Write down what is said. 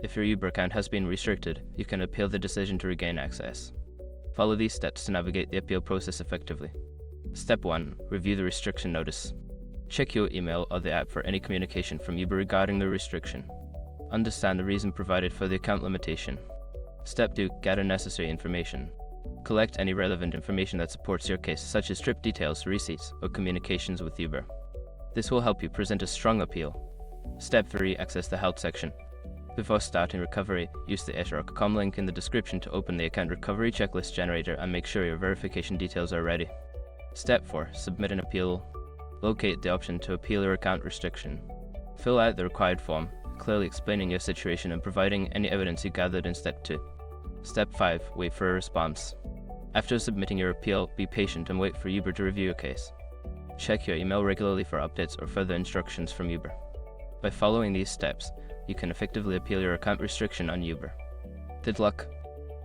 If your Uber account has been restricted, you can appeal the decision to regain access. Follow these steps to navigate the appeal process effectively. Step 1. Review the restriction notice. Check your email or the app for any communication from Uber regarding the restriction. Understand the reason provided for the account limitation. Step 2. Gather necessary information. Collect any relevant information that supports your case, such as trip details, receipts, or communications with Uber. This will help you present a strong appeal. Step 3. Access the help section. Before starting recovery, use the eToro.com link in the description to open the account recovery checklist generator and make sure your verification details are ready. Step 4. Submit an appeal. Locate the option to appeal your account restriction. Fill out the required form, clearly explaining your situation and providing any evidence you gathered in Step 2. Step 5. Wait for a response. After submitting your appeal, be patient and wait for Uber to review your case. Check your email regularly for updates or further instructions from Uber. By following these steps, you can effectively appeal your account restriction on Uber. Good luck!